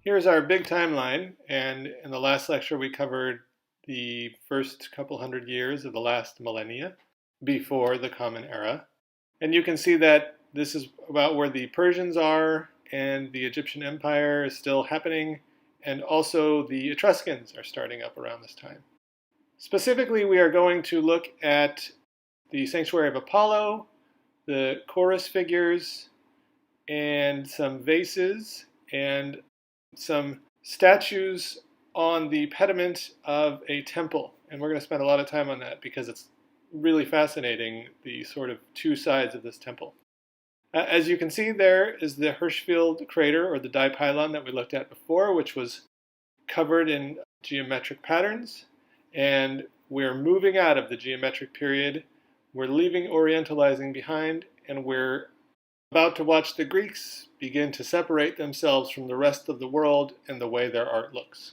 Here's our big timeline, and in the last lecture we covered the first couple hundred years of the last millennia before the Common Era. And you can see that this is about where the Persians are, and the Egyptian Empire is still happening, and also the Etruscans are starting up around this time. Specifically, we are going to look at the Sanctuary of Apollo, the chorus figures, and some vases, and some statues on the pediment of a temple. And we're going to spend a lot of time on that because it's really fascinating, the sort of two sides of this temple. As you can see, there is the Hirschfeld crater, or the dipylon that we looked at before, which was covered in geometric patterns. And we're moving out of the geometric period. We're leaving Orientalizing behind, and we're about to watch the Greeks begin to separate themselves from the rest of the world in the way their art looks.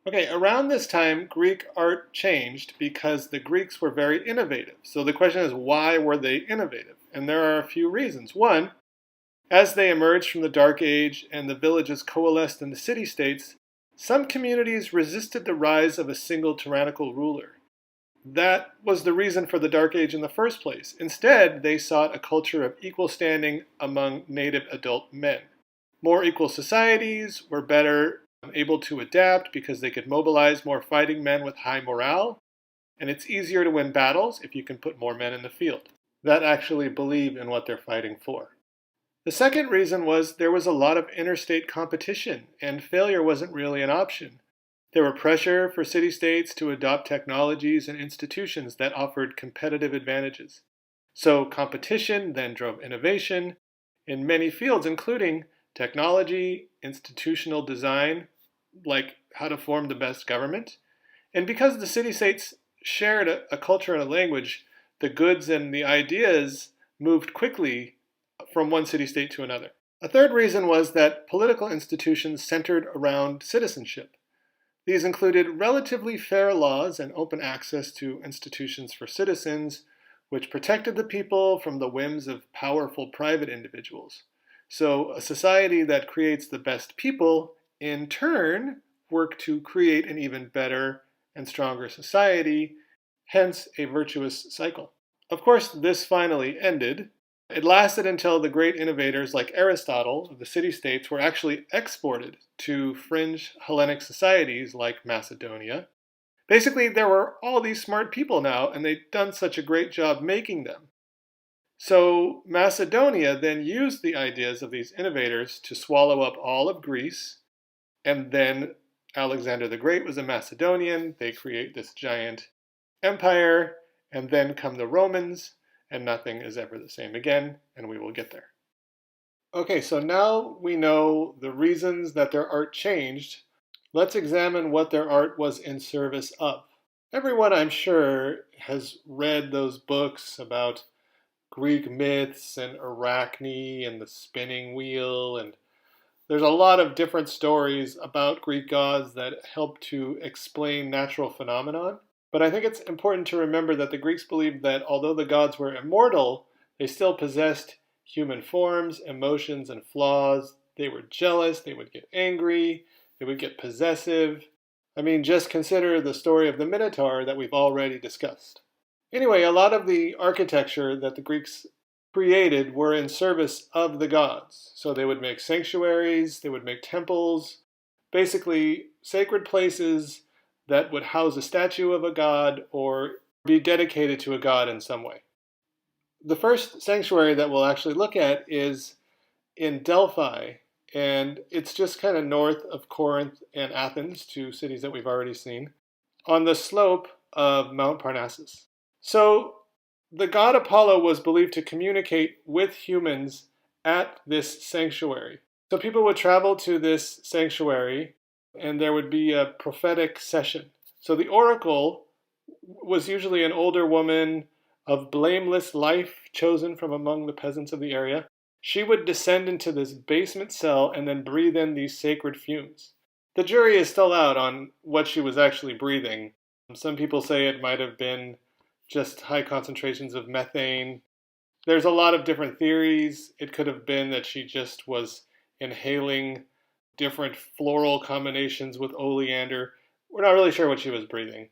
Okay, around this time, Greek art changed because the Greeks were very innovative. So the question is, why were they innovative? And there are a few reasons. One, as they emerged from the Dark Age and the villages coalesced in the city-states, some communities resisted the rise of a single tyrannical ruler. That was the reason for the Dark Age in the first place. Instead, they sought a culture of equal standing among native adult men. More equal societies were better able to adapt because they could mobilize more fighting men with high morale, and it's easier to win battles if you can put more men in the field that actually believe in what they're fighting for. The second reason was there was a lot of interstate competition, and failure wasn't really an option. There were pressure for city-states to adopt technologies and institutions that offered competitive advantages. So competition then drove innovation in many fields, including technology, institutional design, like how to form the best government. And because the city-states shared a culture and a language, the goods and the ideas moved quickly from one city-state to another. A third reason was that political institutions centered around citizenship. These included relatively fair laws and open access to institutions for citizens, which protected the people from the whims of powerful private individuals. So a society that creates the best people, in turn, work to create an even better and stronger society, hence a virtuous cycle. Of course, this finally ended. It lasted until the great innovators like Aristotle of the city-states were actually exported to fringe Hellenic societies like Macedonia. Basically, there were all these smart people now, and they'd done such a great job making them. So Macedonia then used the ideas of these innovators to swallow up all of Greece, and then Alexander the Great was a Macedonian. They create this giant empire, and then come the Romans, and nothing is ever the same again, and we will get there. Okay, so now we know the reasons that their art changed. Let's examine what their art was in service of. Everyone, I'm sure, has read those books about Greek myths and Arachne and the spinning wheel, and there's a lot of different stories about Greek gods that help to explain natural phenomenon. But I think it's important to remember that the Greeks believed that although the gods were immortal, they still possessed human forms, emotions, and flaws. They were jealous, they would get angry, they would get possessive. I mean, just consider the story of the Minotaur that we've already discussed. Anyway, a lot of the architecture that the Greeks created were in service of the gods. So they would make sanctuaries, they would make temples, basically sacred places that would house a statue of a god or be dedicated to a god in some way. The first sanctuary that we'll actually look at is in Delphi, and it's just kind of north of Corinth and Athens, two cities that we've already seen, on the slope of Mount Parnassus. So the god Apollo was believed to communicate with humans at this sanctuary. So people would travel to this sanctuary, and there would be a prophetic session. So the oracle was usually an older woman of blameless life chosen from among the peasants of the area. She would descend into this basement cell and then breathe in these sacred fumes. The jury is still out on what she was actually breathing. Some people say it might have been just high concentrations of methane. There's a lot of different theories. It could have been that she just was inhaling different floral combinations with oleander. We're not really sure what she was breathing.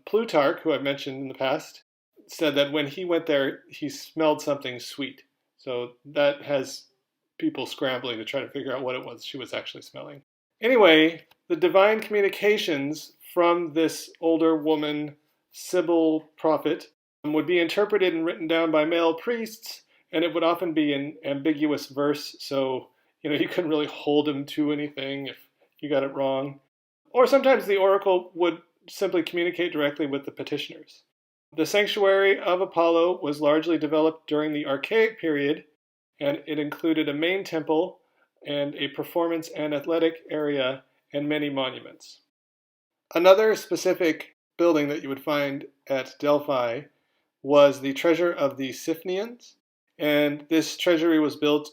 Plutarch, who I've mentioned in the past, said that when he went there, he smelled something sweet. So that has people scrambling to try to figure out what it was she was actually smelling. Anyway, the divine communications from this older woman, Sibyl prophet, would be interpreted and written down by male priests, and it would often be in ambiguous verse, so you couldn't really hold him to anything if you got it wrong. Or sometimes the oracle would simply communicate directly with the petitioners. The sanctuary of Apollo was largely developed during the Archaic period, and it included a main temple and a performance and athletic area and many monuments. Another specific building that you would find at Delphi was the treasure of the Syphilians, and this treasury was built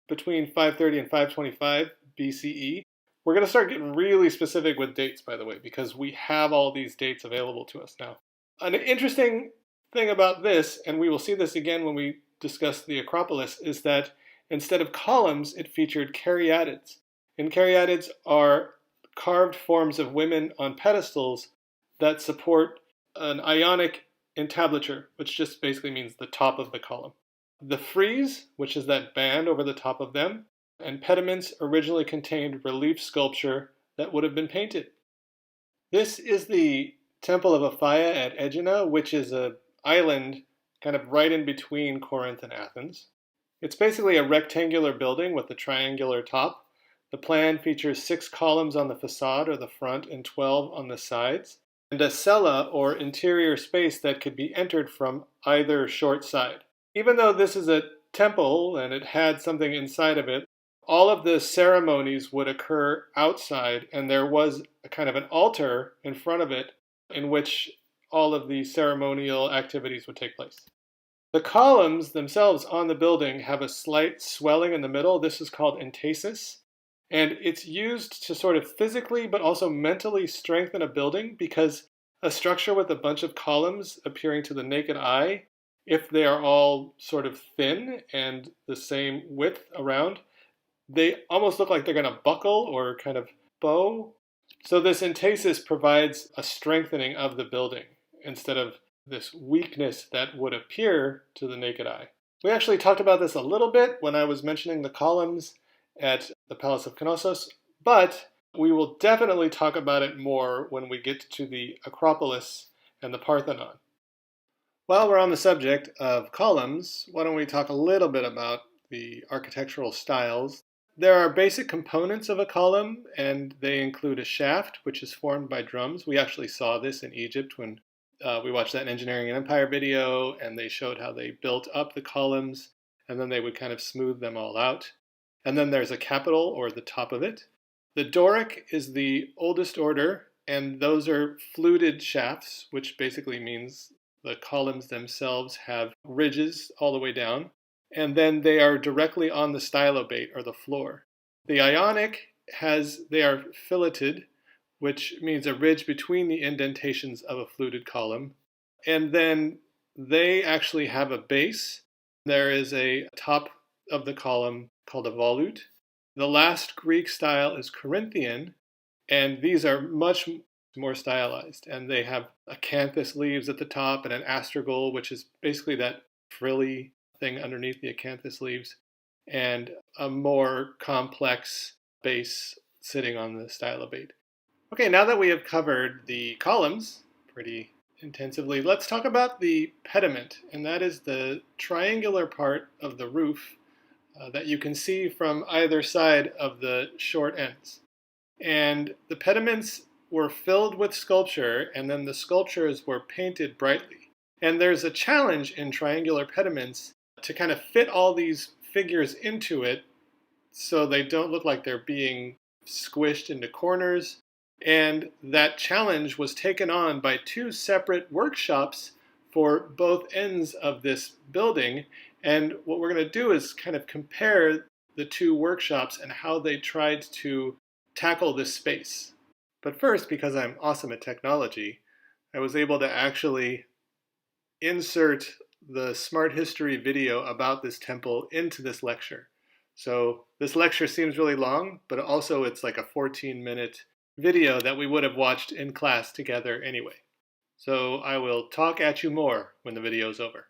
between 530 and 525 BCE. We're going to start getting really specific with dates, by the way, because we have all these dates available to us now. An interesting thing about this, and we will see this again when we discuss the Acropolis, is that instead of columns, it featured caryatids. And caryatids are carved forms of women on pedestals that support an Ionic entablature, which just basically means the top of the column. The frieze, which is that band over the top of them, and pediments originally contained relief sculpture that would have been painted. This is the temple of Afaya at Ejenna, which is an island kind of right in between Corinth and Athens. It's basically a rectangular building with a triangular top. The plan features 6 columns on the facade or the front and 12 on the sides, and a cella or interior space that could be entered from either short side. Even though this is a temple and it had something inside of it, all of the ceremonies would occur outside, and there was a kind of an altar in front of it in which all of the ceremonial activities would take place. The columns themselves on the building have a slight swelling in the middle. This is called entasis, and it's used to sort of physically but also mentally strengthen a building, because a structure with a bunch of columns appearing to the naked eye, if they are all sort of thin and the same width around, they almost look like they're going to buckle or kind of bow. So this entasis provides a strengthening of the building instead of this weakness that would appear to the naked eye. We actually talked about this a little bit when I was mentioning the columns at the Palace of Knossos, but we will definitely talk about it more when we get to the Acropolis and the Parthenon. While we're on the subject of columns, why don't we talk a little bit about the architectural styles. There are basic components of a column, and they include a shaft, which is formed by drums. We actually saw this in Egypt when we watched that Engineering and Empire video, and they showed how they built up the columns, and then they would kind of smooth them all out. And then there's a capital, or the top of it. The Doric is the oldest order, and those are fluted shafts, which basically means the columns themselves have ridges all the way down, and then they are directly on the stylobate, or the floor. The Ionic they are filleted, which means a ridge between the indentations of a fluted column, and then they actually have a base. There is a top of the column called a volute. The last Greek style is Corinthian, and these are much more stylized, and they have acanthus leaves at the top and an astragal, which is basically that frilly thing underneath the acanthus leaves, and a more complex base sitting on the stylobate. Okay, now that we have covered the columns pretty intensively, let's talk about the pediment, and that is the triangular part of the roof that you can see from either side of the short ends. And the pediments were filled with sculpture, and then the sculptures were painted brightly. And there's a challenge in triangular pediments to kind of fit all these figures into it so they don't look like they're being squished into corners. And that challenge was taken on by 2 separate workshops for both ends of this building. And what we're going to do is kind of compare the 2 workshops and how they tried to tackle this space. But first, because I'm awesome at technology, I was able to actually insert the Smart History video about this temple into this lecture. So this lecture seems really long, but also it's like a 14-minute video that we would have watched in class together anyway. So I will talk at you more when the video is over.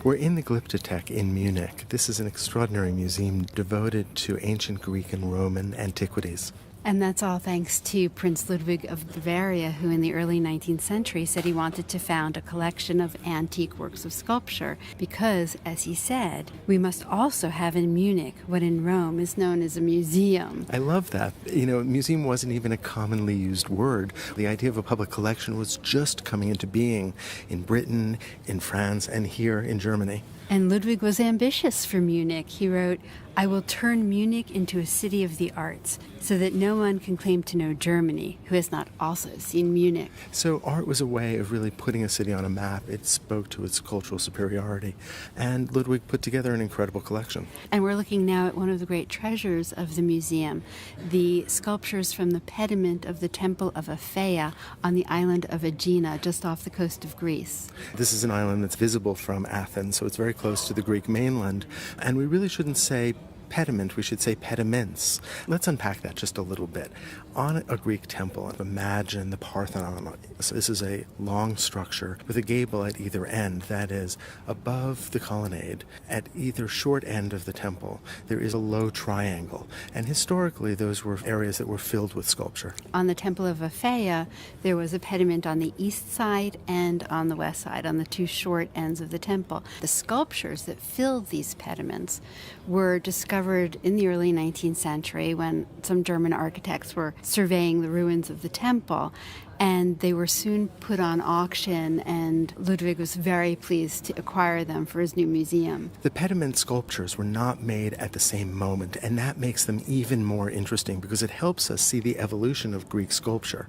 We're in the Glyptotech in Munich. This is an extraordinary museum devoted to ancient Greek and Roman antiquities. And that's all thanks to Prince Ludwig of Bavaria, who in the early 19th century said he wanted to found a collection of antique works of sculpture because, as he said, we must also have in Munich what in Rome is known as a museum. I love that. Museum wasn't even a commonly used word. The idea of a public collection was just coming into being in Britain, in France, and here in Germany. And Ludwig was ambitious for Munich. He wrote, "I will turn Munich into a city of the arts, so that no one can claim to know Germany who has not also seen Munich." So art was a way of really putting a city on a map. It spoke to its cultural superiority. And Ludwig put together an incredible collection. And we're looking now at one of the great treasures of the museum, the sculptures from the pediment of the Temple of Afaya on the island of Ejenna, just off the coast of Greece. This is an island that's visible from Athens, so it's very close to the Greek mainland. And we really shouldn't say pediment, we should say pediments. Let's unpack that just a little bit. On a Greek temple, imagine the Parthenon. So this is a long structure with a gable at either end, that is, above the colonnade. At either short end of the temple, there is a low triangle. And historically, those were areas that were filled with sculpture. On the Temple of Afaya, there was a pediment on the east side and on the west side, on the two short ends of the temple. The sculptures that filled these pediments were discovered in the early 19th century when some German architects were surveying the ruins of the temple, and they were soon put on auction, and Ludwig was very pleased to acquire them for his new museum. The pediment sculptures were not made at the same moment, and that makes them even more interesting because it helps us see the evolution of Greek sculpture.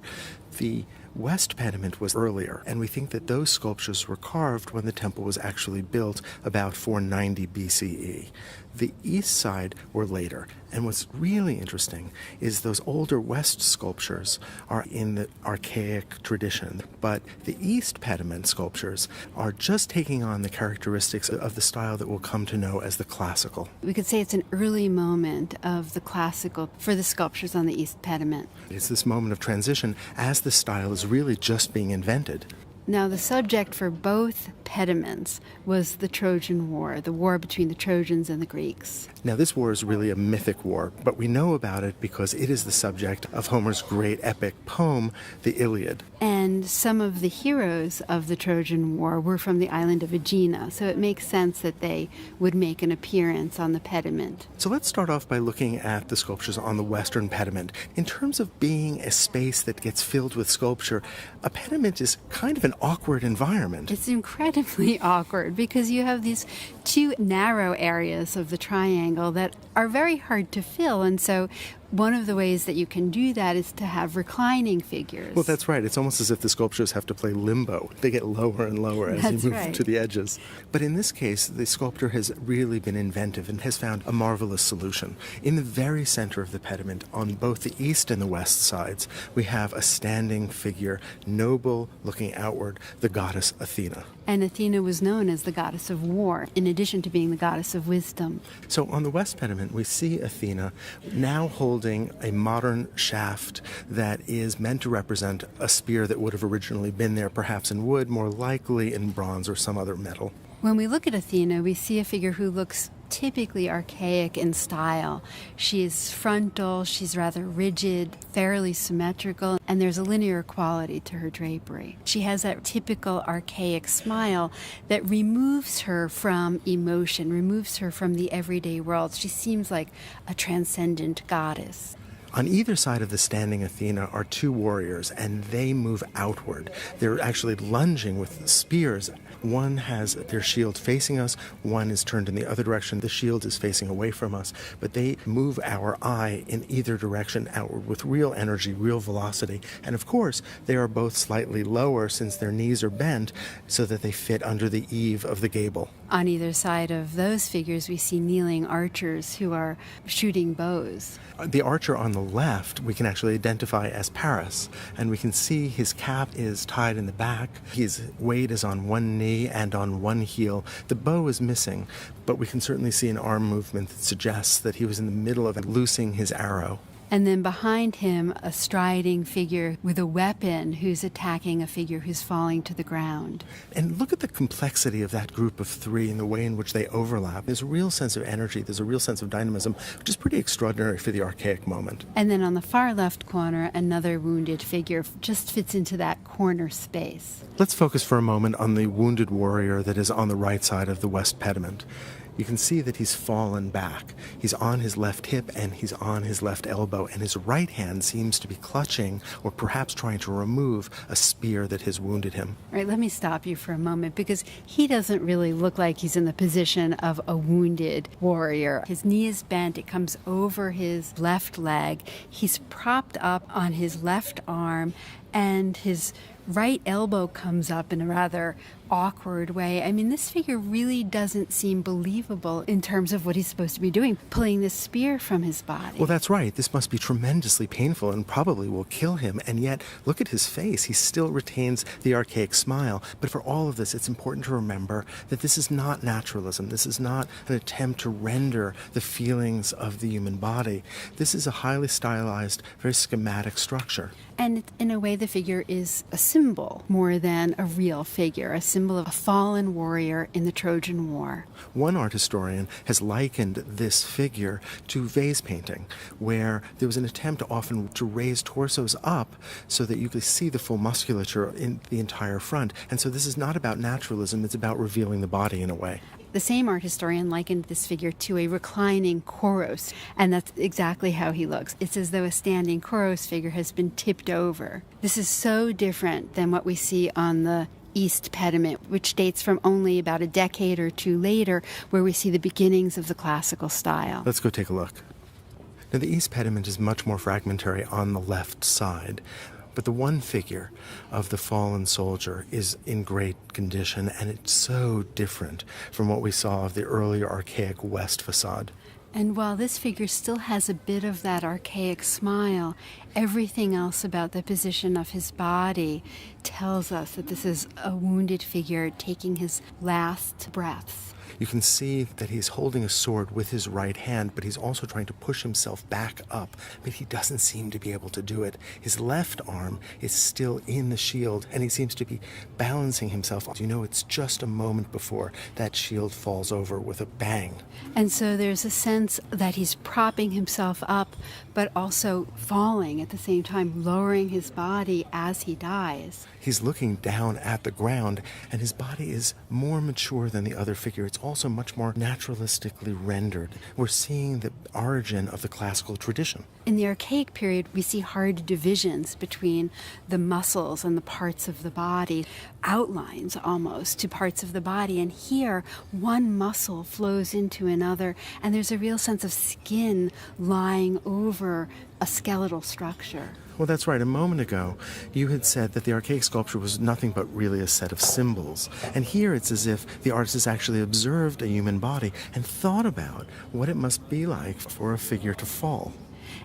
The West pediment was earlier, and we think that those sculptures were carved when the temple was actually built about 490 BCE. The east side were later, and what's really interesting is those older West sculptures are in the Archaic tradition, but the East pediment sculptures are just taking on the characteristics of the style that we'll come to know as the classical. We could say it's an early moment of the classical for the sculptures on the East pediment. It's this moment of transition as the style is really just being invented. Now, the subject for both pediments was the Trojan War, the war between the Trojans and the Greeks. Now, this war is really a mythic war, but we know about it because it is the subject of Homer's great epic poem, the Iliad. And some of the heroes of the Trojan War were from the island of Ejenna, so it makes sense that they would make an appearance on the pediment. So let's start off by looking at the sculptures on the western pediment. In terms of being a space that gets filled with sculpture, a pediment is kind of an awkward environment. It's incredibly awkward because you have these two narrow areas of the triangle that are very hard to fill, and so one of the ways that you can do that is to have reclining figures. Well, that's right. It's almost as if the sculptures have to play limbo. They get lower and lower as you move to the edges. But in this case, the sculptor has really been inventive and has found a marvelous solution. In the very center of the pediment, on both the east and the west sides, we have a standing figure, noble, looking outward, the goddess Athena. And Athena was known as the goddess of war, in addition to being the goddess of wisdom. So on the west pediment, we see Athena now holding a modern shaft that is meant to represent a spear that would have originally been there, perhaps in wood, more likely in bronze or some other metal. When we look at Athena, we see a figure who looks typically archaic in style. She is frontal, she's rather rigid, fairly symmetrical, and there's a linear quality to her drapery. She has that typical archaic smile that removes her from emotion, removes her from the everyday world. She seems like a transcendent goddess. On either side of the standing Athena are two warriors, and they move outward. They're actually lunging with spears. One has their shield facing us, one is turned in the other direction. The shield is facing away from us, but they move our eye in either direction outward with real energy, real velocity. And of course, they are both slightly lower since their knees are bent so that they fit under the eave of the gable. On either side of those figures, we see kneeling archers who are shooting bows. The archer on the left we can actually identify as Paris, and we can see his cap is tied in the back, his weight is on one knee and on one heel. The bow is missing, but we can certainly see an arm movement that suggests that he was in the middle of loosing his arrow. And then behind him, a striding figure with a weapon who's attacking a figure who's falling to the ground. And look at the complexity of that group of three and the way in which they overlap. There's a real sense of energy, there's a real sense of dynamism, which is pretty extraordinary for the archaic moment. And then on the far left corner, another wounded figure just fits into that corner space. Let's focus for a moment on the wounded warrior that is on the right side of the west pediment. You can see that he's fallen back. He's on his left hip and he's on his left elbow, and his right hand seems to be clutching or perhaps trying to remove a spear that has wounded him. All right, let me stop you for a moment, because he doesn't really look like he's in the position of a wounded warrior. His knee is bent, it comes over his left leg. He's propped up on his left arm, and his right elbow comes up in a rather awkward way. I mean, this figure really doesn't seem believable in terms of what he's supposed to be doing, pulling this spear from his body. Well, that's right. This must be tremendously painful and probably will kill him. And yet, look at his face. He still retains the archaic smile. But for all of this, it's important to remember that this is not naturalism. This is not an attempt to render the feelings of the human body. This is a highly stylized, very schematic structure. And in a way, the figure is a symbol more than a real figure, a symbol of a fallen warrior in the Trojan War. One art historian has likened this figure to vase painting, where there was an attempt often to raise torsos up so that you could see the full musculature in the entire front. And so this is not about naturalism, it's about revealing the body in a way. The same art historian likened this figure to a reclining chorus, and that's exactly how he looks. It's as though a standing chorus figure has been tipped over. This is so different than what we see on the East Pediment, which dates from only about a decade or two later, where we see the beginnings of the classical style. Let's go take a look. Now, the East Pediment is much more fragmentary on the left side. But the one figure of the fallen soldier is in great condition, and it's so different from what we saw of the earlier archaic west facade. And while this figure still has a bit of that archaic smile, everything else about the position of his body tells us that this is a wounded figure taking his last breaths. You can see that he's holding a sword with his right hand, but he's also trying to push himself back up, but he doesn't seem to be able to do it. His left arm is still in the shield, and he seems to be balancing himself. You know, it's just a moment before that shield falls over with a bang. And so there's a sense that he's propping himself up, but also falling at the same time, lowering his body as he dies. He's looking down at the ground, and his body is more mature than the other figure. It's also much more naturalistically rendered. We're seeing the origin of the classical tradition. In the archaic period, we see hard divisions between the muscles and the parts of the body, outlines almost to parts of the body. And here, one muscle flows into another, and there's a real sense of skin lying over a skeletal structure. Well, that's right. A moment ago, you had said that the archaic sculpture was nothing but really a set of symbols. And here it's as if the artist has actually observed a human body and thought about what it must be like for a figure to fall.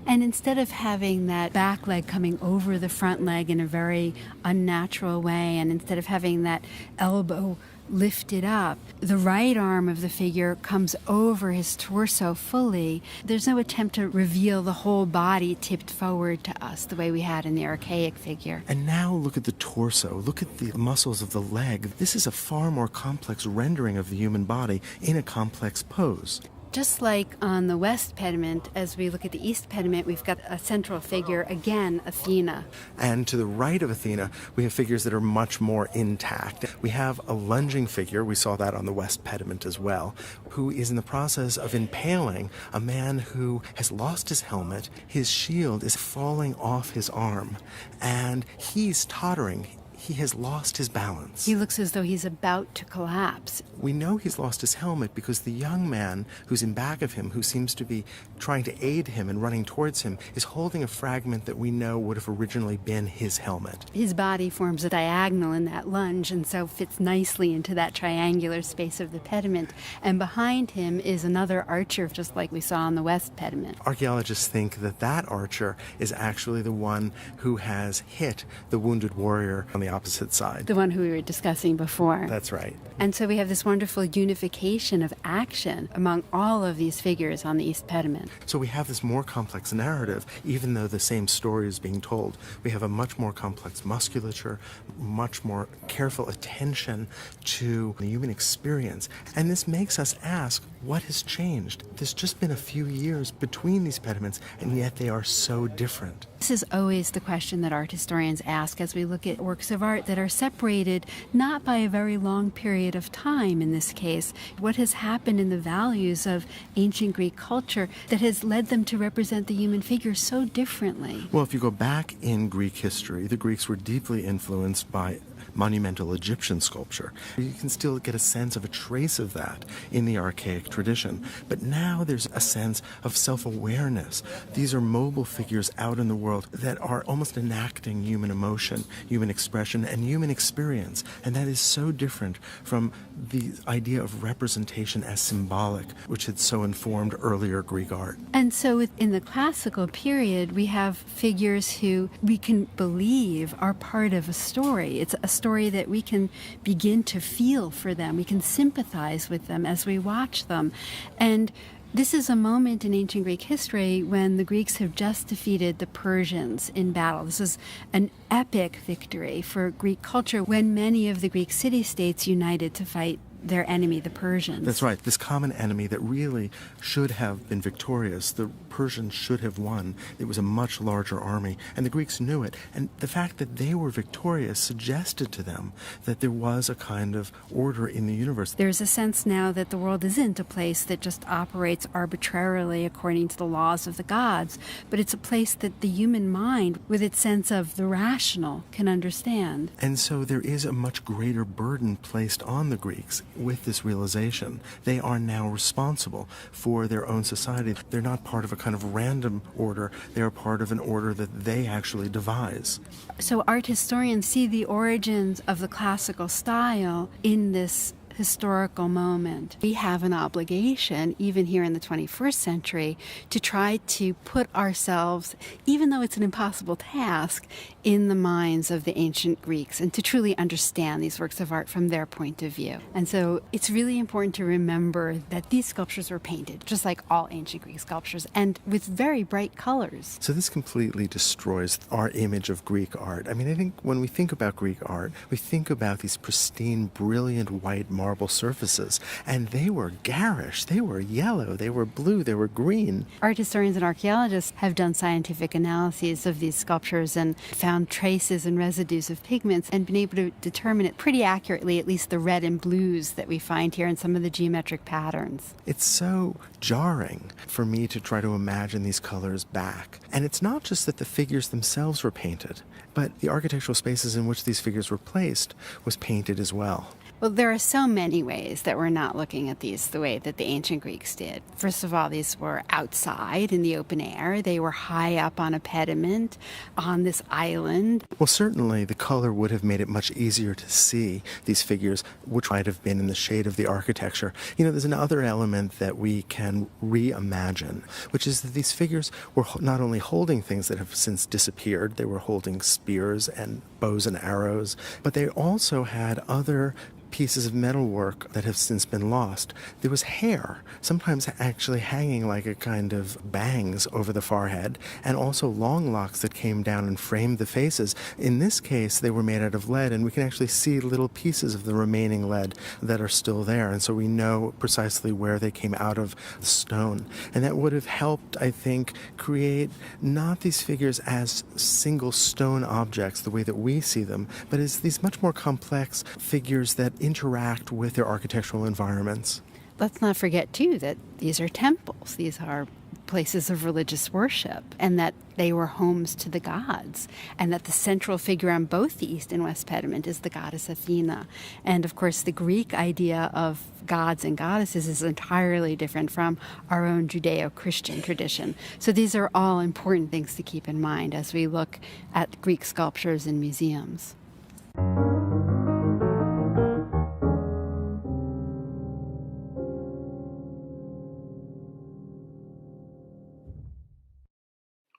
And instead of having that back leg coming over the front leg in a very unnatural way, and instead of having that elbow lifted up, the right arm of the figure comes over his torso fully. There's no attempt to reveal the whole body tipped forward to us the way we had in the archaic figure. And now look at the torso. Look at the muscles of the leg. This is a far more complex rendering of the human body in a complex pose. Just like on the West Pediment, as we look at the East Pediment, we've got a central figure, again, Athena. And to the right of Athena, we have figures that are much more intact. We have a lunging figure, we saw that on the West Pediment as well, who is in the process of impaling a man who has lost his helmet. His shield is falling off his arm, and he's tottering. he has lost his balance. He looks as though he's about to collapse. We know he's lost his helmet because the young man who's in back of him, who seems to be trying to aid him and running towards him, is holding a fragment that we know would have originally been his helmet. His body forms a diagonal in that lunge and so fits nicely into that triangular space of the pediment. And behind him is another archer, just like we saw on the west pediment. Archaeologists think that that archer is actually the one who has hit the wounded warrior on the opposite side. The one who we were discussing before. That's right. And so we have this wonderful unification of action among all of these figures on the east pediment. So we have this more complex narrative, even though the same story is being told. We have a much more complex musculature, much more careful attention to the human experience. And this makes us ask, what has changed? There's just been a few years between these pediments, and yet they are so different. This is always the question that art historians ask as we look at works of art that are separated not by a very long period of time in this case. What has happened in the values of ancient Greek culture that has led them to represent the human figure so differently? Well, if you go back in Greek history, the Greeks were deeply influenced by monumental Egyptian sculpture. You can still get a sense of a trace of that in the archaic tradition. But now there's a sense of self-awareness. These are mobile figures out in the world that are almost enacting human emotion, human expression, and human experience. And that is so different from the idea of representation as symbolic, which had so informed earlier Greek art. And so in the classical period, we have figures who we can believe are part of a story. It's a story that we can begin to feel for them. We can sympathize with them as we watch them. And this is a moment in ancient Greek history when the Greeks have just defeated the Persians in battle. This is an epic victory for Greek culture when many of the Greek city-states united to fight their enemy, the Persians. That's right. This common enemy that really should have been victorious. The Persians should have won. It was a much larger army, and the Greeks knew it. And the fact that they were victorious suggested to them that there was a kind of order in the universe. There's a sense now that the world isn't a place that just operates arbitrarily according to the laws of the gods, but it's a place that the human mind, with its sense of the rational, can understand. And so there is a much greater burden placed on the Greeks with this realization. They are now responsible for their own society. They're not part of a kind of random order. They are part of an order that they actually devise. So art historians see the origins of the classical style in this historical moment. We have an obligation, even here in the 21st century, to try to put ourselves, even though it's an impossible task, in the minds of the ancient Greeks and to truly understand these works of art from their point of view. And so it's really important to remember that these sculptures were painted, just like all ancient Greek sculptures, and with very bright colors. So this completely destroys our image of Greek art. I mean, I think when we think about Greek art, we think about these pristine, brilliant white marble surfaces, and they were garish, they were yellow, they were blue, they were green. Art historians and archaeologists have done scientific analyses of these sculptures and found traces and residues of pigments and been able to determine it pretty accurately, at least the red and blues that we find here in some of the geometric patterns. It's so jarring for me to try to imagine these colors back. And it's not just that the figures themselves were painted, but the architectural spaces in which these figures were placed was painted as well. Well, there are so many ways that we're not looking at these the way that the ancient Greeks did. First of all, these were outside in the open air. They were high up on a pediment on this island. Well, certainly the color would have made it much easier to see these figures, which might have been in the shade of the architecture. You know, there's another element that we can reimagine, which is that these figures were not only holding things that have since disappeared, they were holding spears and bows and arrows, but they also had other pieces of metalwork that have since been lost. There was hair, sometimes actually hanging like a kind of bangs over the forehead, and also long locks that came down and framed the faces. In this case, they were made out of lead, and we can actually see little pieces of the remaining lead that are still there, and so we know precisely where they came out of the stone. And that would have helped, I think, create not these figures as single stone objects the way that we see them, but as these much more complex figures that interact with their architectural environments. Let's not forget, too, that these are temples. These are places of religious worship, and that they were homes to the gods, and that the central figure on both the East and West pediment is the goddess Athena. And of course, the Greek idea of gods and goddesses is entirely different from our own Judeo-Christian tradition. So these are all important things to keep in mind as we look at Greek sculptures in museums.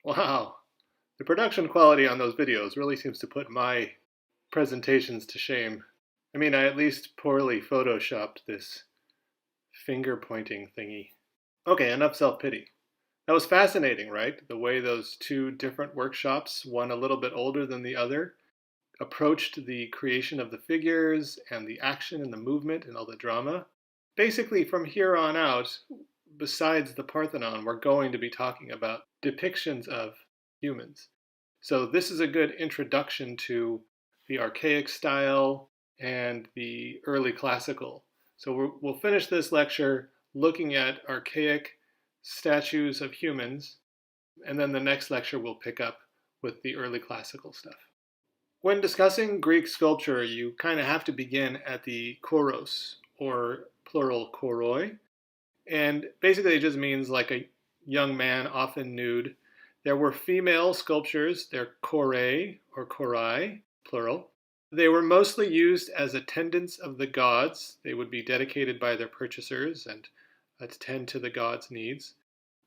Wow, the production quality on those videos really seems to put my presentations to shame. I mean, I at least poorly photoshopped this finger pointing thingy. Okay, enough self-pity. That was fascinating, right? The way those two different workshops, one a little bit older than the other, approached the creation of the figures and the action and the movement and all the drama. Basically, from here on out, besides the Parthenon, we're going to be talking about depictions of humans. So this is a good introduction to the Archaic style and the early classical. So we'll finish this lecture looking at Archaic statues of humans, and then the next lecture we'll pick up with the early classical stuff. When discussing Greek sculpture, you kind of have to begin at the choros, or plural choroi, and basically it just means like a young man, often nude. There were female sculptures, they're chorae or chorai, plural. They were mostly used as attendants of the gods. They would be dedicated by their purchasers and attend to the gods' needs.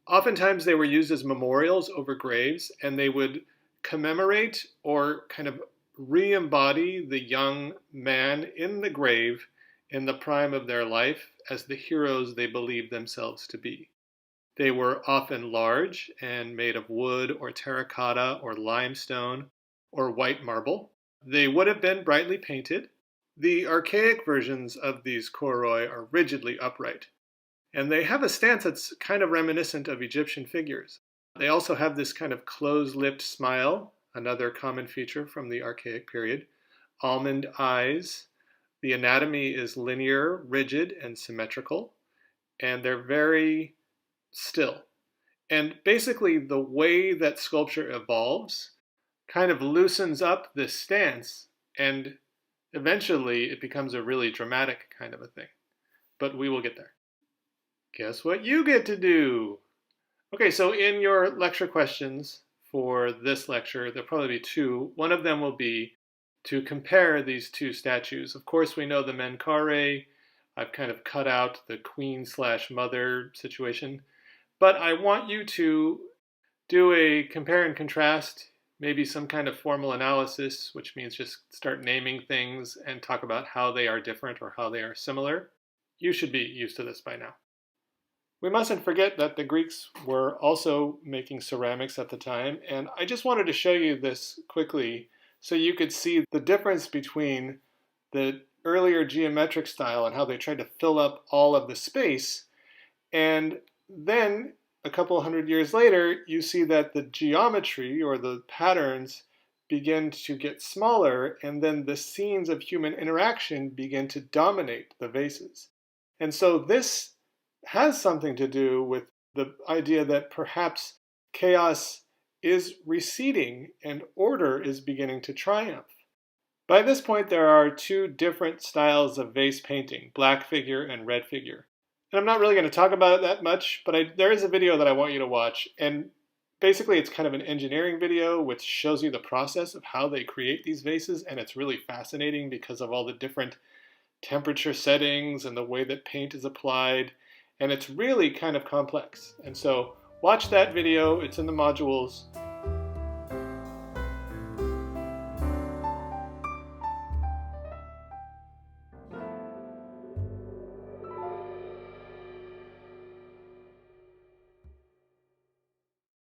Oftentimes they were used as memorials over graves, and they would commemorate or kind of re-embody the young man in the grave in the prime of their life as the heroes they believed themselves to be. They were often large and made of wood or terracotta or limestone or white marble. They would have been brightly painted. The Archaic versions of these choroi are rigidly upright, and they have a stance that's kind of reminiscent of Egyptian figures. They also have this kind of closed-lipped smile, another common feature from the Archaic period. Almond eyes. The anatomy is linear, rigid, and symmetrical, and they're very still. And basically the way that sculpture evolves kind of loosens up this stance, and eventually it becomes a really dramatic kind of a thing. But we will get there. Guess what you get to do? Okay, so in your lecture questions for this lecture, there'll probably be two. One of them will be to compare these two statues. Of course, we know the Menkare. I've kind of cut out the queen/mother situation. But I want you to do a compare and contrast, maybe some kind of formal analysis, which means just start naming things and talk about how they are different or how they are similar. You should be used to this by now. We mustn't forget that the Greeks were also making ceramics at the time, and I just wanted to show you this quickly so you could see the difference between the earlier geometric style and how they tried to fill up all of the space, and then a couple hundred years later, you see that the geometry or the patterns begin to get smaller, and then the scenes of human interaction begin to dominate the vases. And so this has something to do with the idea that perhaps chaos is receding and order is beginning to triumph. By this point, there are two different styles of vase painting, black figure and red figure. And I'm not really going to talk about it that much, but there is a video that I want you to watch. And basically, it's kind of an engineering video which shows you the process of how they create these vases. And it's really fascinating because of all the different temperature settings and the way that paint is applied. And it's really kind of complex. And so watch that video. It's in the modules.